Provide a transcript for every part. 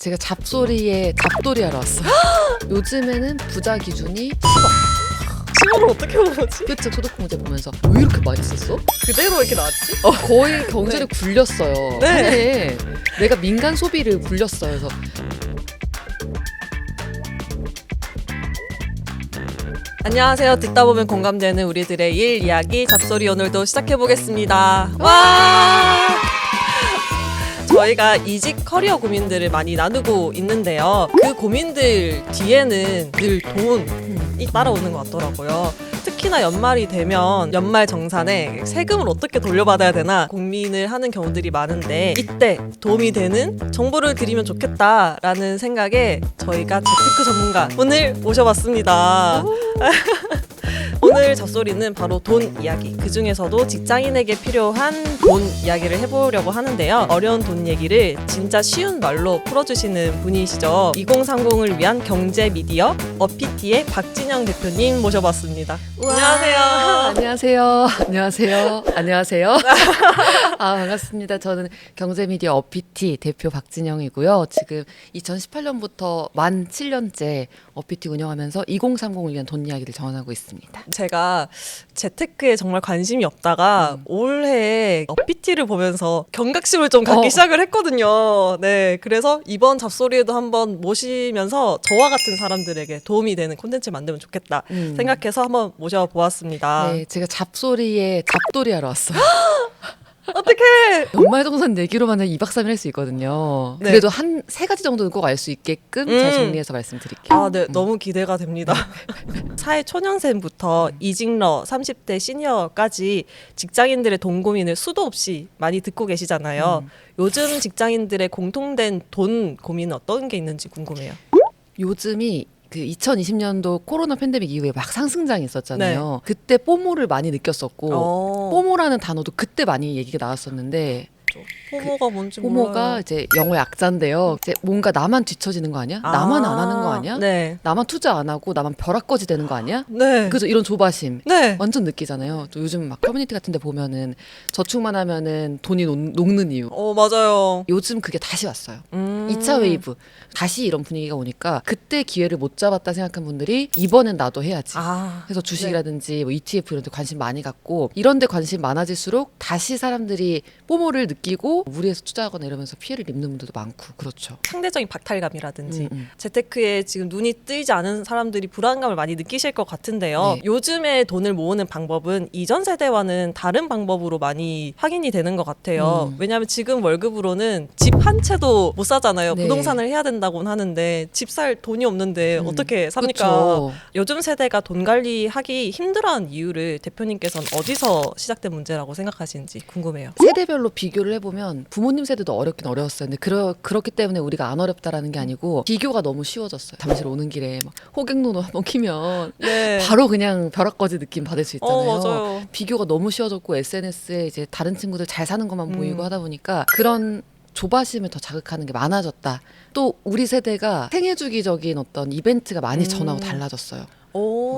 제가 잡소리에 잡돌이 하러 왔어요. 요즘에는 부자 기준이 10억. 10억을 어떻게 보지? 그치, 소득공제 보면서 왜 이렇게 많이 썼어? 그대로 이렇게 나왔지? 거의 경제를 굴렸어요. 네. 한 해에 내가 민간 소비를 굴렸어요. 그래서 안녕하세요. 듣다 보면 공감되는 우리들의 일 이야기 잡소리 오늘도 시작해보겠습니다. 와! 저희가 이직 커리어 고민들을 많이 나누고 있는데요. 그 고민들 뒤에는 늘 돈이 따라오는 것 같더라고요. 특히나 연말이 되면 연말 정산에 세금을 어떻게 돌려받아야 되나 고민을 하는 경우들이 많은데 이때 도움이 되는 정보를 드리면 좋겠다라는 생각에 저희가 재테크 전문가 분을 모셔봤습니다. 오늘 잡소리는 바로 돈 이야기, 그 중에서도 직장인에게 필요한 돈 이야기를 해보려고 하는데요. 어려운 돈 얘기를 진짜 쉬운 말로 풀어주시는 분이시죠. 2030을 위한 경제 미디어 어피티의 박진영 대표님 모셔봤습니다. 안녕하세요. 안녕하세요. 안녕하세요. 안녕하세요. 반갑습니다. 저는 경제미디어 어피티 대표 박진영이고요. 지금 2018년부터 만 7년째 어피티 운영하면서 2030을 위한 돈 이야기를 전하고 있습니다. 제가 재테크에 정말 관심이 없다가 올해 어피티를 보면서 경각심을 좀 갖기 시작을 했거든요. 네, 그래서 이번 잡소리에도 한번 모시면서 저와 같은 사람들에게 도움이 되는 콘텐츠를 만들면 좋겠다 생각해서 한번 모셔보았습니다. 네, 제가 잡소리에 잡돌이 하러 왔어요. 어떡해! 연말정산 내기로만 2박 3일 할 수 있거든요. 네. 그래도 한 3가지 정도는 꼭 알 수 있게끔 잘 정리해서 말씀드릴게요. 아, 네, 너무 기대가 됩니다. 사회 초년생부터 이직러 30대 시니어까지 직장인들의 돈 고민을 수도 없이 많이 듣고 계시잖아요. 요즘 직장인들의 공통된 돈 고민은 어떤 게 있는지 궁금해요. 요즘이 그 2020년도 코로나 팬데믹 이후에 막 상승장이 있었잖아요. 그때 뽀모를 많이 느꼈었고 뽀모라는 단어도 그때 많이 얘기가 나왔었는데 포모가 뭔지 포모가 몰라요. 이제 영어의 약자인데요. 이제 뭔가 나만 뒤처지는 거 아니야? 나만 안 하는 거 아니야? 네. 나만 투자 안 하고 나만 벼락거지 되는 거 아니야? 네. 그래서 이런 조바심 네. 완전 느끼잖아요. 또 요즘 막 커뮤니티 같은 데 보면은 저축만 하면은 돈이 녹는 이유. 맞아요. 요즘 그게 다시 왔어요. 2차 웨이브. 다시 이런 분위기가 오니까 그때 기회를 못 잡았다 생각한 분들이 이번엔 나도 해야지. 그래서 주식이라든지 뭐 ETF 이런 데 관심 많이 갖고 이런 데 관심 많아질수록 다시 사람들이 뽀모를 느끼고 무리해서 투자하거나 이러면서 피해를 입는 분들도 많고 그렇죠. 상대적인 박탈감이라든지 재테크에 지금 눈이 뜨이지 않은 사람들이 불안감을 많이 느끼실 것 같은데요. 네. 요즘에 돈을 모으는 방법은 이전 세대와는 다른 방법으로 많이 확인이 되는 것 같아요. 왜냐하면 지금 월급으로는 집 한 채도 못 사잖아요. 네. 부동산을 해야 된다고는 하는데 집 살 돈이 없는데 어떻게 삽니까? 그쵸. 요즘 세대가 돈 관리하기 힘들어하는 이유를 대표님께서는 어디서 시작된 문제라고 생각하시는지 궁금해요. 세대별로 비교를 해보면 부모님 세대도 어렵긴 어려웠어요. 근데 그렇기 때문에 우리가 안 어렵다라는 게 아니고 비교가 너무 쉬워졌어요. 잠실 오는 길에 막 호갱노노 한번 키면 네. 바로 그냥 벼락거지 느낌 받을 수 있잖아요. 맞아요. 비교가 너무 쉬워졌고 SNS에 이제 다른 친구들 잘 사는 것만 보이고 하다 보니까 그런 조바심을 더 자극하는 게 많아졌다. 또 우리 세대가 생애 주기적인 어떤 이벤트가 많이 전하고 달라졌어요.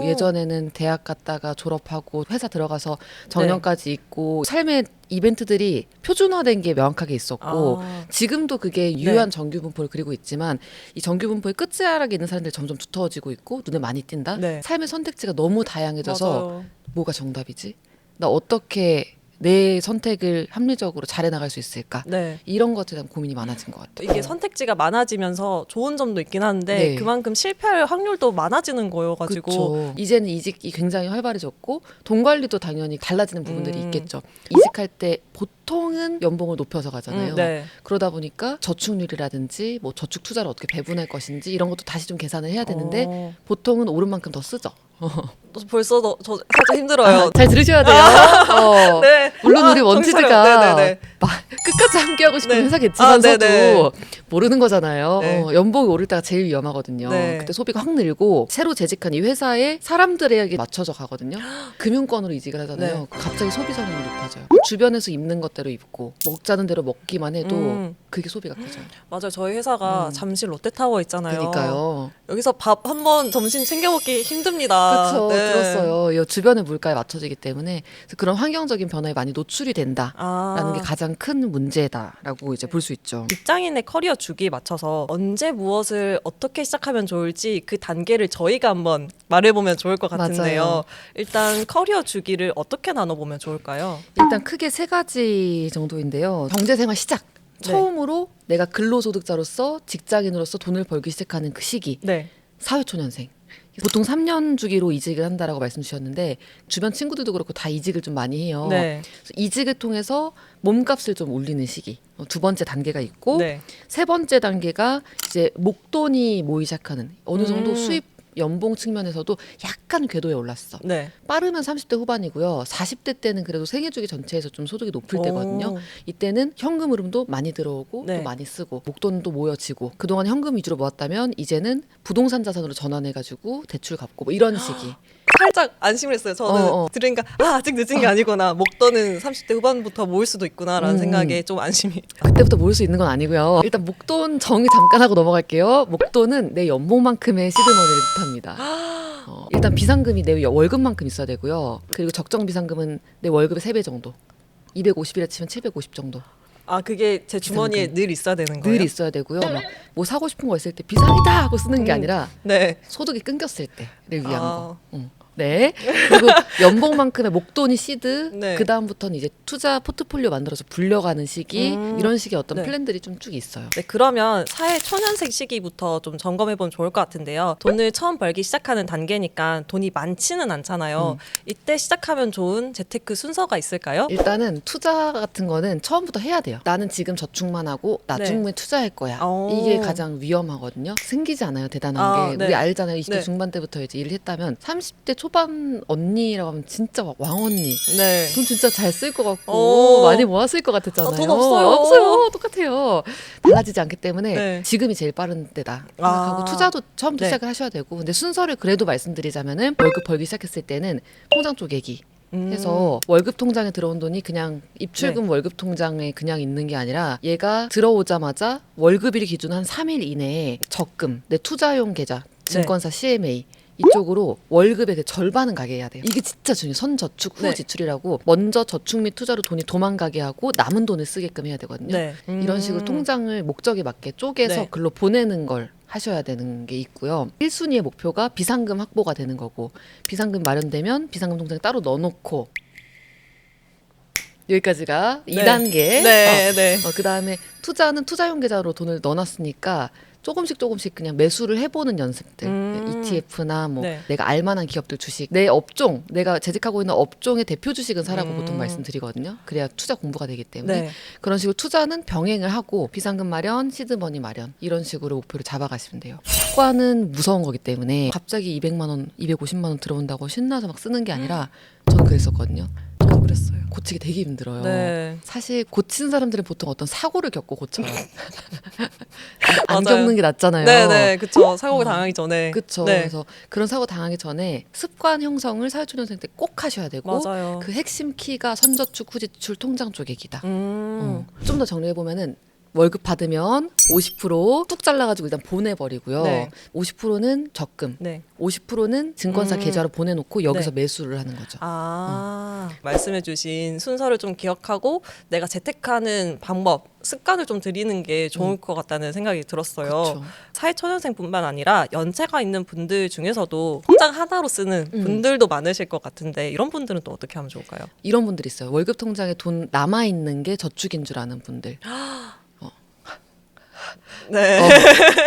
예전에는 대학 갔다가 졸업하고 회사 들어가서 정년까지 있고 삶의 이벤트들이 표준화된 게 명확하게 있었고 지금도 그게 유효한 정규 분포를 그리고 있지만 이 정규 분포의 끝자락에 있는 사람들이 점점 두터워지고 있고 눈에 많이 띈다. 네. 삶의 선택지가 너무 다양해져서 맞아요. 뭐가 정답이지? 나 어떻게 내 선택을 합리적으로 잘 해나갈 수 있을까? 네. 이런 것에 대한 고민이 많아진 것 같아요. 이게 선택지가 많아지면서 좋은 점도 있긴 한데 네. 그만큼 실패할 확률도 많아지는 거여가지고 그렇죠. 이제는 이직이 굉장히 활발해졌고 돈 관리도 당연히 달라지는 부분들이 있겠죠. 이직할 때 보통은 연봉을 높여서 가잖아요. 네. 그러다 보니까 저축률이라든지 뭐 저축 투자를 어떻게 배분할 것인지 이런 것도 다시 좀 계산을 해야 되는데 보통은 오른 만큼 더 쓰죠. 벌써 저 살짝 힘들어요. 잘 들으셔야 돼요. 네. 물론 우리 원치드가 네네네. 끝까지 함께하고 싶은 네. 회사겠지만서도 네네. 모르는 거잖아요. 네. 연봉이 오를 때가 제일 위험하거든요. 네. 그때 소비가 확 늘고 새로 재직한 이 회사에 사람들에게 맞춰져 가거든요. 금융권으로 이직을 하잖아요. 네. 갑자기 소비 성향이 높아져요. 주변에서 입는 것대로 입고 먹자는 대로 먹기만 해도 그게 소비가 커져요. 맞아요. 저희 회사가 잠실 롯데타워 있잖아요. 그러니까요. 여기서 밥 한 번 점심 챙겨 먹기 힘듭니다. 그렇죠. 네. 들었어요. 이 주변의 물가에 맞춰지기 때문에 그래서 그런 환경적인 변화에 많이 노출이 된다라는 게 가장 큰 문제다라고 이제 볼 수 있죠. 직장인의 커리어 주기에 맞춰서 언제 무엇을 어떻게 시작하면 좋을지 그 단계를 저희가 한번 말해보면 좋을 것 같은데요. 맞아요. 일단 커리어 주기를 어떻게 나눠보면 좋을까요? 일단 크게 세 가지 정도인데요. 경제생활 시작. 네. 처음으로 내가 근로소득자로서 직장인으로서 돈을 벌기 시작하는 그 시기. 네. 사회초년생. 보통 3년 주기로 이직을 한다라고 말씀 주셨는데 주변 친구들도 그렇고 다 이직을 좀 많이 해요. 네. 그래서 이직을 통해서 몸값을 좀 올리는 시기. 두 번째 단계가 있고 네. 세 번째 단계가 이제 목돈이 모이기 시작하는 어느 정도 수입 연봉 측면에서도 약간 궤도에 올랐어. 네. 빠르면 30대 후반이고요. 40대 때는 그래도 생애주기 전체에서 좀 소득이 높을 오. 때거든요. 이때는 현금 흐름도 많이 들어오고 네. 또 많이 쓰고 목돈도 모여지고 그동안 현금 위주로 모았다면 이제는 부동산 자산으로 전환해가지고 대출 갚고 뭐 이런 시기. 살짝 안심을 했어요. 저는 들으니까 아직 늦은 게 아니구나. 목돈은 30대 후반부터 모을 수도 있구나라는 생각에 좀 안심이. 그때부터 모을 수 있는 건 아니고요. 일단 목돈 정의 잠깐 하고 넘어갈게요. 목돈은 내 연봉만큼의 시드머니를 뜻합니다. 일단 비상금이 내 월급만큼 있어야 되고요. 그리고 적정 비상금은 내 월급의 3배 정도. 250이라 치면 750 정도. 아 그게 제 주머니에 늘 있어야 되는 거예요? 늘 있어야 되고요. 막 뭐 사고 싶은 거 있을 때 비상이다 하고 쓰는 게 아니라 네. 소득이 끊겼을 때를 위한 아. 거. 네. 그리고 연봉만큼의 목돈이 시드. 네. 그 다음부터는 이제 투자 포트폴리오 만들어서 불려가는 시기. 이런 식의 어떤 네. 플랜들이 좀 쭉 있어요. 네, 그러면 사회 초년생 시기부터 좀 점검해보면 좋을 것 같은데요. 돈을 처음 벌기 시작하는 단계니까 돈이 많지는 않잖아요. 이때 시작하면 좋은 재테크 순서가 있을까요? 일단은 투자 같은 거는 처음부터 해야 돼요. 나는 지금 저축만 하고 나중에 투자할 거야. 오. 이게 가장 위험하거든요. 생기지 않아요. 대단한 아, 게. 네. 우리 알잖아요. 20대 네. 중반 때부터 이제 일을 했다면 30대 초반 언니라고 하면 진짜 막 왕언니. 네. 돈 진짜 잘 쓸 것 같고 오. 많이 모았을 것 같았잖아요. 돈 없어요. 없어요. 똑같아요. 달라지지 않기 때문에 네. 지금이 제일 빠른 때다 생각하고 아. 투자도 처음부터 네. 시작을 하셔야 되고 근데 순서를 그래도 말씀드리자면은 월급 벌기 시작했을 때는 통장 쪼개기 해서 월급 통장에 들어온 돈이 그냥 입출금 월급 통장에 그냥 있는 게 아니라 얘가 들어오자마자 월급일 기준 한 3일 이내에 적금, 내 투자용 계좌, 증권사 CMA 이쪽으로 월급의 그 절반은 가게 해야 돼요. 이게 진짜 중요해요. 선저축 후 네. 지출이라고 먼저 저축 및 투자로 돈이 도망가게 하고 남은 돈을 쓰게끔 해야 되거든요. 네. 이런 식으로 통장을 목적에 맞게 쪼개서 네. 글로 보내는 걸 하셔야 되는 게 있고요. 1순위의 목표가 비상금 확보가 되는 거고 비상금 마련되면 비상금 통장에 따로 넣어놓고 여기까지가 네. 2단계. 네, 네. 그다음에 투자는 투자용 계좌로 돈을 넣어놨으니까 조금씩 그냥 매수를 해보는 연습들. ETF나 뭐 네. 내가 알만한 기업들 주식, 내 업종, 내가 재직하고 있는 업종의 대표 주식은 사라고 보통 말씀드리거든요. 그래야 투자 공부가 되기 때문에 네. 그런 식으로 투자는 병행을 하고 비상금 마련, 시드머니 마련 이런 식으로 목표를 잡아가시면 돼요. 습관은 무서운 거기 때문에 갑자기 200만 원, 250만 원 들어온다고 신나서 막 쓰는 게 아니라 저는 그랬었거든요. 저도 그랬어요. 고치기 되게 힘들어요. 네. 사실 고친 사람들은 보통 어떤 사고를 겪고 고쳐요. 안 맞아요. 겪는 게 낫잖아요. 네네, 그쵸. 사고가 당하기 전에. 그렇죠. 네. 그래서 그런 사고 당하기 전에 습관 형성을 사회초년생 때 꼭 하셔야 되고 맞아요. 그 핵심 키가 선저축, 후지출, 통장 쪼개기다. 음. 좀 더 정리해 보면은 월급 받으면 50%뚝 잘라가지고 일단 보내버리고요. 네. 50%는 적금, 네. 50%는 증권사 계좌로 보내놓고 여기서 네. 매수를 하는 거죠. 말씀해주신 순서를 좀 기억하고 내가 재테크하는 방법, 습관을 좀 들이는 게 좋을 것 같다는 생각이 들었어요. 그렇죠. 사회초년생뿐만 아니라 연세가 있는 분들 중에서도 통장 하나로 쓰는 분들도 많으실 것 같은데 이런 분들은 또 어떻게 하면 좋을까요? 이런 분들 있어요. 월급 통장에 돈 남아 있는 게 저축인 줄 아는 분들. 네.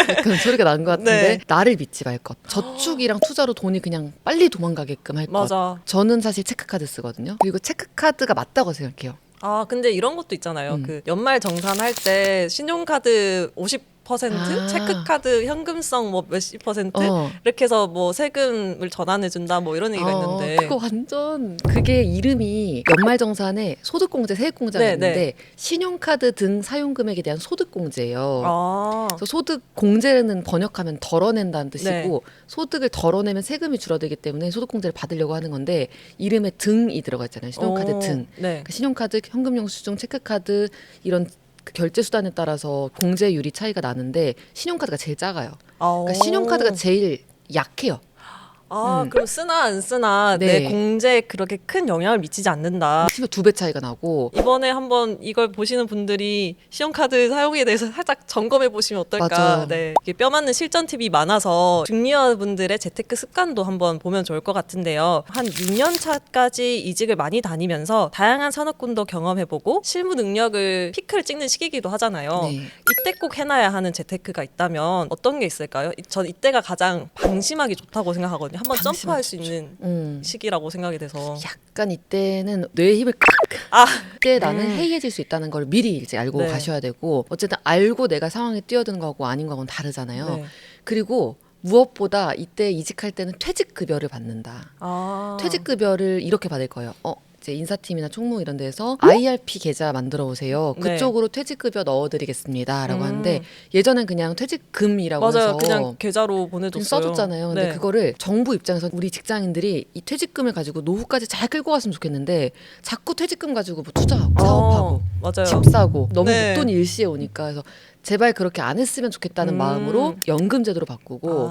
약간 소리가 난 것 같은데 네. 나를 믿지 말 것. 저축이랑 투자로 돈이 그냥 빨리 도망가게끔 할 것. 맞아. 저는 사실 체크카드 쓰거든요. 그리고 체크카드가 맞다고 생각해요. 아 근데 이런 것도 있잖아요. 그 연말 정산할 때 신용카드 50% 체크카드 현금성 뭐 몇십 퍼센트 이렇게 해서 뭐 세금을 전환해 준다 뭐 이런 얘기가 있는데 그거 완전 그게 이름이 연말정산에 소득공제, 세액공제가 네, 있는데 네. 신용카드 등 사용금액에 대한 소득공제예요. 아. 그래서 소득공제는 번역하면 덜어낸다는 뜻이고 네. 소득을 덜어내면 세금이 줄어들기 때문에 소득공제를 받으려고 하는 건데 이름에 등이 들어가 있잖아요. 신용카드 오. 등. 네. 그러니까 신용카드, 현금영수증, 체크카드 이런 그 결제 수단에 따라서 공제율이 차이가 나는데 신용카드가 제일 작아요. 그러니까 신용카드가 제일 약해요. 그럼 쓰나 안 쓰나 네. 내 공제에 그렇게 큰 영향을 미치지 않는다. 심지어 2배 차이가 나고. 이번에 한번 이걸 보시는 분들이 신용카드 사용에 대해서 살짝 점검해 보시면 어떨까. 맞아요. 네. 이게 뼈 맞는 실전 팁이 많아서 중리어분들의 재테크 습관도 한번 보면 좋을 것 같은데요. 한 6년 차까지 이직을 많이 다니면서 다양한 산업군도 경험해보고 실무 능력을 피크를 찍는 시기이기도 하잖아요. 네. 이때 꼭 해놔야 하는 재테크가 있다면 어떤 게 있을까요? 전 이때가 가장 방심하기 좋다고 생각하거든요. 한번 방심하기 점프할 수 있는 시기라고 생각이 돼서. 약간 이때는 뇌의 힘을 그때 나는 해이해질 수 있다는 걸 미리 이제 알고 네. 가셔야 되고, 어쨌든 알고 내가 상황에 뛰어드는 거하고 아닌 거하고는 다르잖아요. 네. 그리고 무엇보다 이때 이직할 때는 퇴직급여를 받는다. 퇴직급여를 이렇게 받을 거예요. 이제 인사팀이나 총무 이런 데서 IRP 계좌 만들어 오세요. 네. 그쪽으로 퇴직급여 넣어드리겠습니다라고 하는데, 예전엔 그냥 퇴직금이라고 맞아요. 해서 그냥 계좌로 좀 보내줬어요. 써줬잖아요. 근데 네. 그거를 정부 입장에서 우리 직장인들이 이 퇴직금을 가지고 노후까지 잘 끌고 갔으면 좋겠는데, 자꾸 퇴직금 가지고 뭐 투자하고 사업하고 맞아요. 집 사고 너무 네. 목돈 일시에 오니까, 그래서 제발 그렇게 안 했으면 좋겠다는 마음으로 연금 제도로 바꾸고,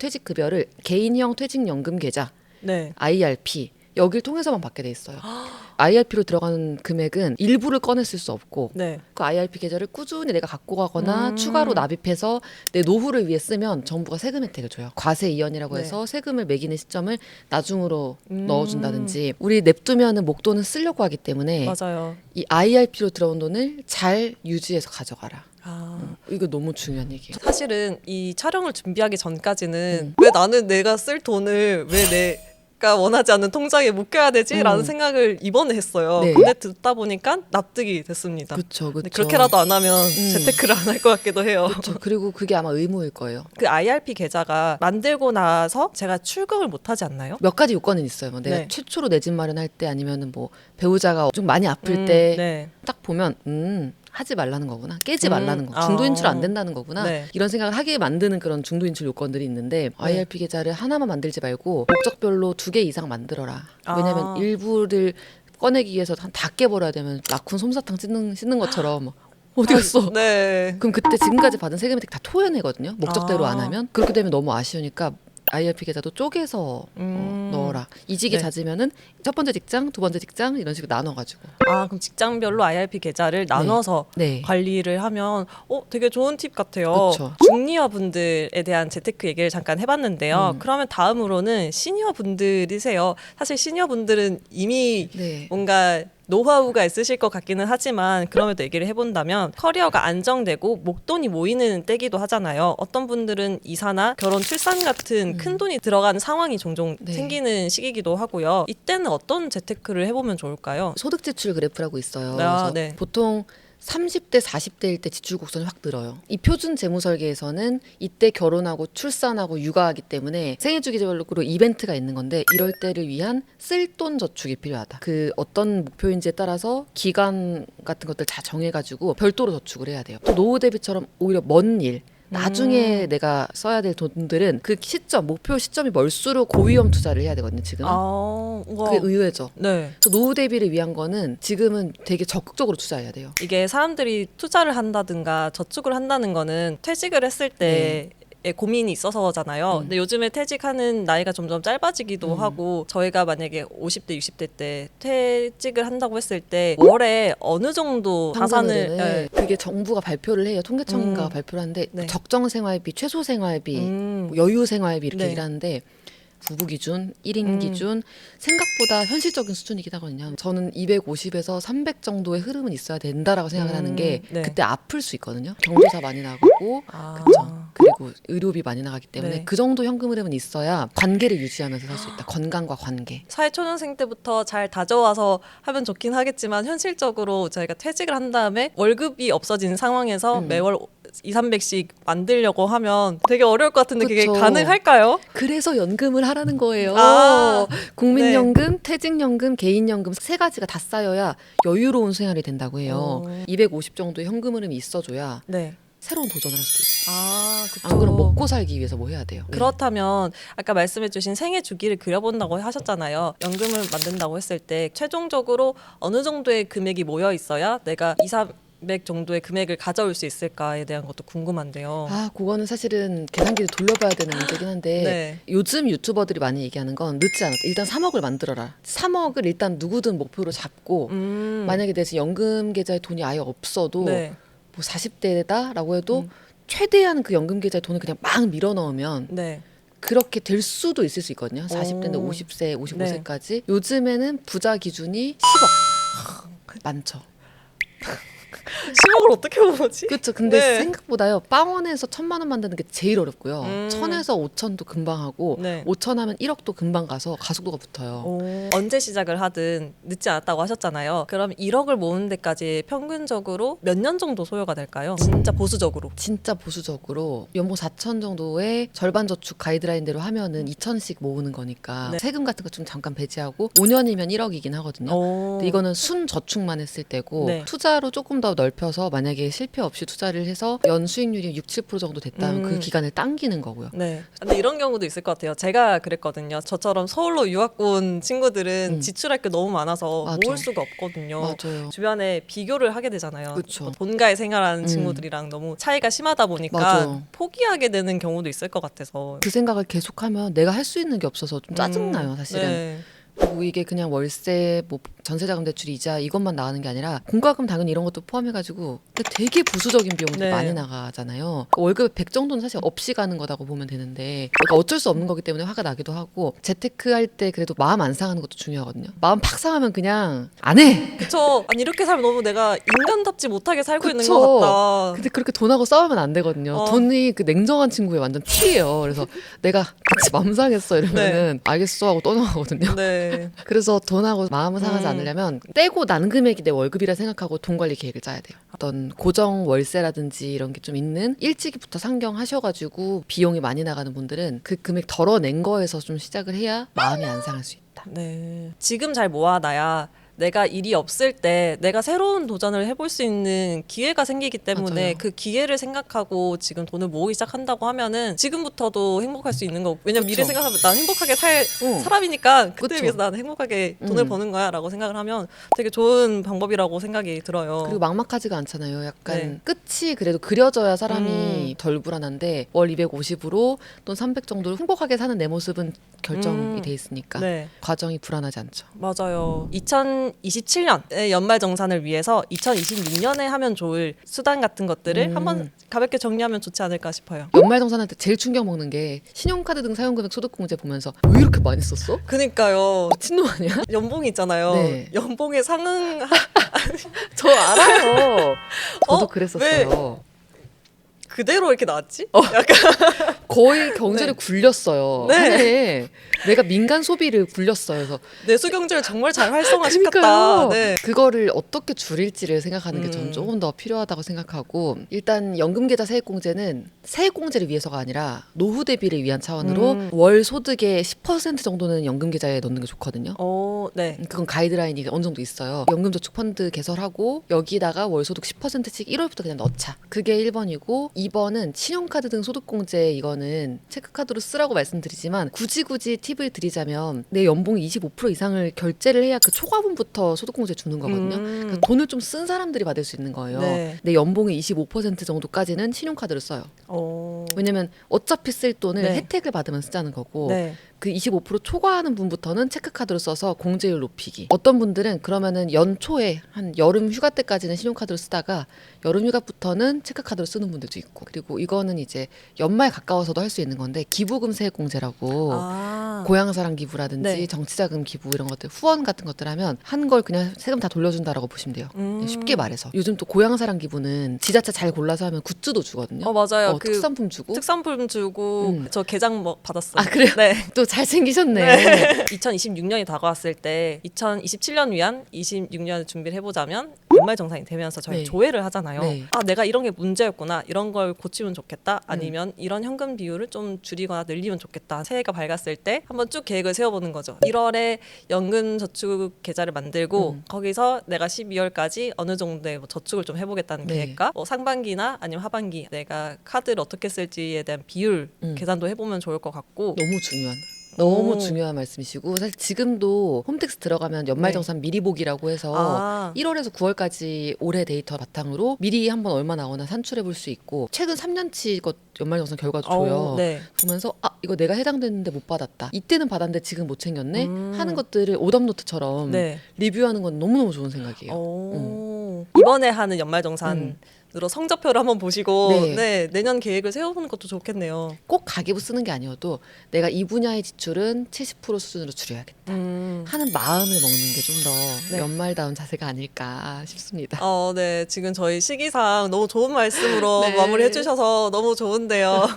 퇴직급여를 개인형 퇴직연금 계좌 네. IRP 여길 통해서만 받게 돼 있어요. IRP로 들어가는 금액은 일부를 꺼내 쓸 수 없고, 네. 그 IRP 계좌를 꾸준히 내가 갖고 가거나 추가로 납입해서 내 노후를 위해 쓰면 정부가 세금 혜택을 줘요. 과세 이연이라고 네. 해서 세금을 매기는 시점을 나중으로 넣어준다든지. 우리 냅두면은 목돈은 쓰려고 하기 때문에 맞아요. 이 IRP로 들어온 돈을 잘 유지해서 가져가라. 이거 너무 중요한 얘기예요. 사실은 이 촬영을 준비하기 전까지는 왜 나는 내가 쓸 돈을 왜 내가 원하지 않는 통장에 묶여야 되지라는 생각을 이번에 했어요. 네. 근데 듣다 보니까 납득이 됐습니다. 그렇죠, 근데 그렇죠. 그렇게라도 안 하면 재테크를 안 할 것 같기도 해요. 그렇죠. 그리고 그게 아마 의무일 거예요. 그 IRP 계좌가 만들고 나서 제가 출금을 못 하지 않나요? 몇 가지 요건은 있어요. 뭐 내가 네. 최초로 내 집 마련할 때, 아니면은 뭐 배우자가 좀 많이 아플 때 딱 네. 보면 하지 말라는 거구나, 깨지 말라는 거, 중도 인출 안 된다는 거구나, 네. 이런 생각을 하게 만드는 그런 중도 인출 요건들이 있는데, IRP 계좌를 하나만 만들지 말고 목적별로 2개 이상 만들어라. 왜냐하면 일부를 꺼내기 위해서 다 깨버려야 되면 라쿤 솜사탕 씻는 것처럼 어디 갔어? 네. 그럼 그때 지금까지 받은 세금 혜택 다 토해내거든요. 목적대로 안 하면. 그렇게 되면 너무 아쉬우니까 IRP 계좌도 쪼개서 넣어라. 이직이 네. 낮으면은 첫 번째 직장, 두 번째 직장 이런 식으로 나눠가지고. 그럼 직장별로 IRP 계좌를 나눠서 네. 관리를 하면 되게 좋은 팁 같아요. 그쵸. 중니어 분들에 대한 재테크 얘기를 잠깐 해봤는데요. 그러면 다음으로는 시니어 분들이세요. 사실 시니어 분들은 이미 네. 뭔가 노하우가 있으실 것 같기는 하지만 그럼에도 얘기를 해본다면 커리어가 안정되고 목돈이 모이는 때기도 하잖아요. 어떤 분들은 이사나 결혼, 출산 같은 큰 돈이 들어가는 상황이 종종 네. 생기는 시기이기도 하고요. 이때는 어떤 재테크를 해보면 좋을까요? 소득 지출 그래프라고 있어요. 아, 그래서 네. 보통 30대, 40대일 때 지출 곡선이 확 늘어요. 이 표준 재무 설계에서는 이때 결혼하고 출산하고 육아하기 때문에 생애 주기적으로 이벤트가 있는 건데, 이럴 때를 위한 쓸돈 저축이 필요하다. 그 어떤 목표인지에 따라서 기간 같은 것들 다 정해가지고 별도로 저축을 해야 돼요. 또 노후 대비처럼 오히려 먼 일, 나중에 내가 써야 될 돈들은 그 시점, 목표 시점이 멀수록 고위험 투자를 해야 되거든요, 지금은. 그게 의외죠. 네. 또 노후 대비를 위한 거는 지금은 되게 적극적으로 투자해야 돼요. 이게 사람들이 투자를 한다든가 저축을 한다는 거는 퇴직을 했을 때 고민이 있어서잖아요. 근데 요즘에 퇴직하는 나이가 점점 짧아지기도 하고, 저희가 만약에 50대, 60대 때 퇴직을 한다고 했을 때 월에 어느 정도 자산을 그게 정부가 발표를 해요. 통계청가 발표를 하는데 네. 적정 생활비, 최소 생활비, 뭐 여유 생활비 이렇게 네. 일하는데, 부부 기준, 1인 기준 생각보다 현실적인 수준이긴 하거든요. 저는 250에서 300 정도의 흐름은 있어야 된다라고 생각을 하는 게, 네. 그때 아플 수 있거든요. 경조사 많이 나가고, 그렇죠. 그리고 의료비 많이 나가기 때문에 네. 그 정도 현금 흐름은 있어야 관계를 유지하면서 살 수 있다. 건강과 관계. 사회초년생 때부터 잘 다져와서 하면 좋긴 하겠지만, 현실적으로 저희가 퇴직을 한 다음에 월급이 없어진 상황에서 매월 200~300씩 만들려고 하면 되게 어려울 것 같은데, 그게 그쵸. 가능할까요? 그래서 연금을 하라는 거예요. 아, 국민연금, 퇴직연금, 개인연금 세 가지가 다 쌓여야 여유로운 생활이 된다고 해요. 250 정도의 현금 흐름이 있어줘야 네. 새로운 도전을 할 수도 있어요. 그쵸. 안 그럼 먹고 살기 위해서 뭐 해야 돼요. 그렇다면 아까 말씀해주신 생애 주기를 그려본다고 하셨잖아요. 연금을 만든다고 했을 때 최종적으로 어느 정도의 금액이 모여 있어야 내가 얼마액 정도의 금액을 가져올 수 있을까에 대한 것도 궁금한데요. 그거는 사실은 계산기를 돌려봐야 되는 문제긴 한데 네. 요즘 유튜버들이 많이 얘기하는 건 늦지 않았다. 일단 3억을 만들어라. 3억을 일단 누구든 목표로 잡고 만약에 내 지금 연금 계좌에 돈이 아예 없어도 네. 뭐 40대다라고 해도 최대한 그 연금 계좌에 돈을 그냥 막 밀어 넣으면 네. 그렇게 될 수도 있을 수 있거든요. 40대인데 오. 50세, 55세까지. 요즘에는 부자 기준이 10억. 많죠. 10억을 어떻게 모으지? 그렇죠. 근데 네. 생각보다요. 빵원에서 1,000만 원 만드는 게 제일 어렵고요. 음. 1,000에서 5,000도 금방 하고 네. 5,000 하면 1억도 금방 가서 가속도가 붙어요. 언제 시작을 하든 늦지 않았다고 하셨잖아요. 그럼 1억을 모으는 데까지 평균적으로 몇 년 정도 소요가 될까요? 진짜 보수적으로. 진짜 보수적으로 연봉 4천 정도의 절반 저축 가이드라인대로 하면은 2,000씩 모으는 거니까 네. 세금 같은 거 좀 잠깐 배제하고 5년이면 1억이긴 하거든요. 근데 이거는 순 저축만 했을 때고 네. 투자로 조금 더 넓혀서 만약에 실패 없이 투자를 해서 연 수익률이 6, 7% 정도 됐다면 그 기간을 당기는 거고요. 네. 근데 이런 경우도 있을 것 같아요. 제가 그랬거든요. 저처럼 서울로 유학 온 친구들은 지출할 게 너무 많아서 맞아. 모을 수가 없거든요. 맞아요. 주변에 비교를 하게 되잖아요. 그쵸. 본가에 생활하는 친구들이랑 너무 차이가 심하다 보니까 맞아. 포기하게 되는 경우도 있을 것 같아서. 그 생각을 계속하면 내가 할 수 있는 게 없어서 좀 짜증나요, 사실은. 네. 그리고 이게 그냥 월세, 뭐 전세자금 대출 이자 이것만 나가는 게 아니라 공과금 당연히 이런 것도 포함해가지고 되게 부수적인 비용들이 네. 많이 나가잖아요. 월급 100 정도는 사실 없이 가는 거다고 보면 되는데 그러니까 어쩔 수 없는 거기 때문에 화가 나기도 하고 재테크 할 때 그래도 마음 안 상하는 것도 중요하거든요. 마음 팍 상하면 그냥 안 해. 그쵸. 아니 이렇게 살면 너무 내가 인간답지 못하게 살고 있는 그쵸. 것 같다. 근데 그렇게 돈하고 싸우면 안 되거든요. 돈이 그 냉정한 친구의 완전 T예요. 그래서 내가 같이 마음 상했어 이러면은 알겠어 하고 떠나가거든요. 네. 그래서 돈하고 마음을 상하지 않으려면 떼고 난 금액이 내 월급이라 생각하고 돈 관리 계획을 짜야 돼요. 어떤 고정 월세라든지 이런 게 좀 있는 일찍부터 상경하셔가지고 비용이 많이 나가는 분들은 그 금액 덜어낸 거에서 좀 시작을 해야 마음이 안 상할 수 있다. 네. 지금 잘 모아놔야 내가 일이 없을 때 내가 새로운 도전을 해볼 수 있는 기회가 생기기 때문에 맞아요. 그 기회를 생각하고 지금 돈을 모으기 시작한다고 하면은 지금부터도 행복할 수 있는 거고. 왜냐면 미래 그쵸. 생각하면 난 행복하게 살 응. 사람이니까 그때 그쵸. 위해서 난 행복하게 돈을 버는 거야 라고 생각을 하면 되게 좋은 방법이라고 생각이 들어요. 그리고 막막하지가 않잖아요. 약간 네. 끝이 그래도 그려져야 사람이 덜 불안한데 월 250으로 또 300 정도로 행복하게 사는 내 모습은 결정이 돼 있으니까 네. 과정이 불안하지 않죠. 맞아요. 2027년의 연말 정산을 위해서 2026년에 하면 좋을 수단 같은 것들을 한번 가볍게 정리하면 좋지 않을까 싶어요. 연말정산할 때 제일 충격 먹는 게 신용카드 등 사용금액 소득공제 보면서 왜 이렇게 많이 썼어? 그니까요. 미친놈 아니야? 연봉이 있잖아요. 네. 연봉에 상응 저 알아요. 저도 어? 그랬었어요. 그대로 이렇게 나왔지? 거의 경제를 굴렸어요. 네. 한 해에 내가 민간 소비를 굴렸어요. 그래서 내수 경제를 정말 잘 활성화시켰다. 그러니까요. 네. 그거를 어떻게 줄일지를 생각하는 게 전 조금 더 필요하다고 생각하고 일단 연금계좌 세액공제는 세액공제를 위해서가 아니라 노후 대비를 위한 차원으로 월 소득의 10% 정도는 연금계좌에 넣는 게 좋거든요. 네. 그건 가이드라인이 어느 정도 있어요. 연금저축펀드 개설하고 여기다가 월소득 10%씩 1월부터 그냥 넣자. 그게 1번이고 2번은 신용카드 등 소득공제 이거는 체크카드로 쓰라고 말씀드리지만 굳이 팁을 드리자면 내 연봉이 25% 이상을 결제를 해야 그 초과분부터 소득공제 주는 거거든요. 그러니까 돈을 좀 쓴 사람들이 받을 수 있는 거예요. 네. 내 연봉의 25% 정도까지는 신용카드를 써요. 왜냐면 어차피 쓸 돈을 네. 혜택을 받으면 쓰자는 거고 네. 그 25% 초과하는 분부터는 체크카드로 써서 공제율 높이기. 어떤 분들은 그러면은 연초에 한 여름 휴가 때까지는 신용카드로 쓰다가 여름 휴가부터는 체크카드로 쓰는 분들도 있고. 그리고 이거는 이제 연말 가까워서도 할 수 있는 건데 기부금 세액공제라고 고향사랑 기부라든지 네. 정치자금 기부 이런 것들 후원 같은 것들 하면 한 걸 그냥 세금 다 돌려준다라고 보시면 돼요. 쉽게 말해서. 요즘 또 고향사랑 기부는 지자체 잘 골라서 하면 굿즈도 주거든요. 맞아요. 그 특산품 주고. 특산품 주고 저 게장 받았어요. 아, 그래요? 네. 또 잘생기셨네. 2026년이 다가왔을 때 2027년 위한 26년을 준비를 해보자면 연말 정산이 되면서 저희 네. 조회를 하잖아요. 네. 아, 내가 이런 게 문제였구나. 이런 걸 고치면 좋겠다. 아니면 이런 현금 비율을 좀 줄이거나 늘리면 좋겠다. 새해가 밝았을 때 한번 쭉 계획을 세워보는 거죠. 1월에 연금 저축 계좌를 만들고 거기서 내가 12월까지 어느 정도의 뭐 저축을 좀 해보겠다는 네. 계획과 뭐 상반기나 아니면 하반기 내가 카드를 어떻게 쓸지에 대한 비율 계산도 해보면 좋을 것 같고 너무 중요한. 너무 오. 중요한 말씀이시고 사실 지금도 홈택스 들어가면 연말정산 미리 보기라고 해서 아. 1월에서 9월까지 올해 데이터 바탕으로 미리 한번 얼마 나오나 산출해 볼 수 있고 최근 3년치 것 연말정산 결과도 줘요. 네. 보면서 이거 내가 해당됐는데 못 받았다. 이때는 받았는데 지금 못 챙겼네. 하는 것들을 오답노트처럼 네. 리뷰하는 건 너무너무 좋은 생각이에요. 이번에 하는 연말정산으로 성적표를 한번 보시고 네. 네, 내년 계획을 세워보는 것도 좋겠네요. 꼭 가계부 쓰는 게 아니어도 내가 이 분야의 지출은 70% 수준으로 줄여야겠다 하는 마음을 먹는 게 좀 더 네. 연말다운 자세가 아닐까 싶습니다. 네. 지금 저희 시기상 너무 좋은 말씀으로 네. 마무리해 주셔서 너무 좋은데요.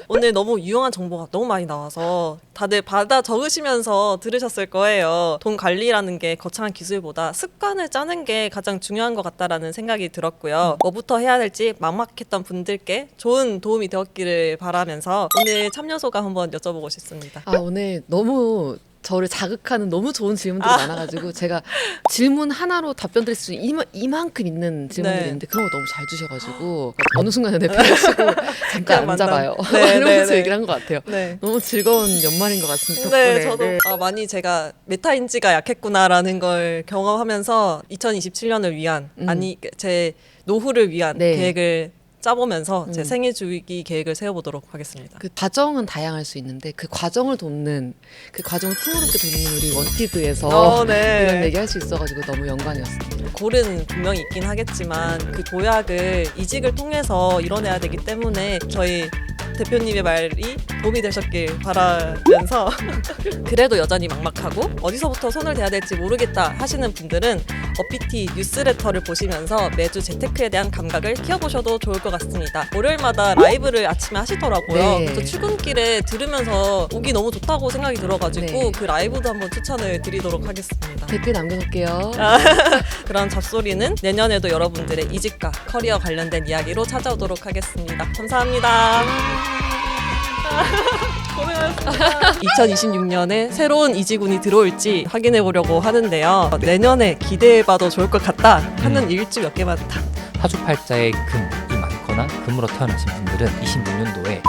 오늘 너무 유용한 정보가 너무 많이 나와서 다들 받아 적으시면서 들으셨을 거예요. 돈 관리라는 게 거창한 기술보다 습관을 짜는 게 가장 중요한 것 같다라는 생각이 들었고요. 뭐부터 해야 될지 막막했던 분들께 좋은 도움이 되었기를 바라면서 오늘 참여 소감 한번 여쭤보고 싶습니다. 오늘 너무 저를 자극하는 너무 좋은 질문들이 많아가지고 제가 질문 하나로 답변 드릴 수 있는 이만큼 있는 질문들이 네. 있는데 그런 거 너무 잘 주셔가지고 어느 순간에 내 편하시고 잠깐 그냥 앉아봐요. 네, 이러면서 네, 얘기를 한 것 같아요. 네. 너무 즐거운 연말인 것 같습니다. 덕분에. 네, 저도 많이 제가 메타인지가 약했구나라는 걸 경험하면서 2027년을 위한 제 노후를 위한 네. 계획을 짜보면서 제 생애 주기 계획을 세워보도록 하겠습니다. 그 과정은 다양할 수 있는데 그 과정을 돕는 그 과정을 풍요롭게 돕는 우리 원티드에서 네. 이런 얘기할 수 있어가지고 너무 영광이었습니다. 골은 분명히 있긴 하겠지만 그 도약을 이직을 통해서 이뤄내야 되기 때문에 저희 대표님의 말이 도움이 되셨길 바라면서 그래도 여전히 막막하고 어디서부터 손을 대야 될지 모르겠다 하시는 분들은 어피티 뉴스레터를 보시면서 매주 재테크에 대한 감각을 키워보셔도 좋을 것 같습니다. 월요일마다 라이브를 아침에 하시더라고요. 네. 그래서 출근길에 들으면서 오기 너무 좋다고 생각이 들어가지고 네. 그 라이브도 한번 추천을 드리도록 하겠습니다. 댓글 남겨놓을게요. 그런 잡소리는 내년에도 여러분들의 이직과 커리어 관련된 이야기로 찾아오도록 하겠습니다. 감사합니다. 고생하셨습니다. 2026년에 새로운 이직운이 들어올지 확인해 보려고 하는데요. 내년에 기대해봐도 좋을 것 같다 하는 일주 몇 개만 다. 사주팔자에 금이 많거나 금으로 태어나신 분들은 26년도에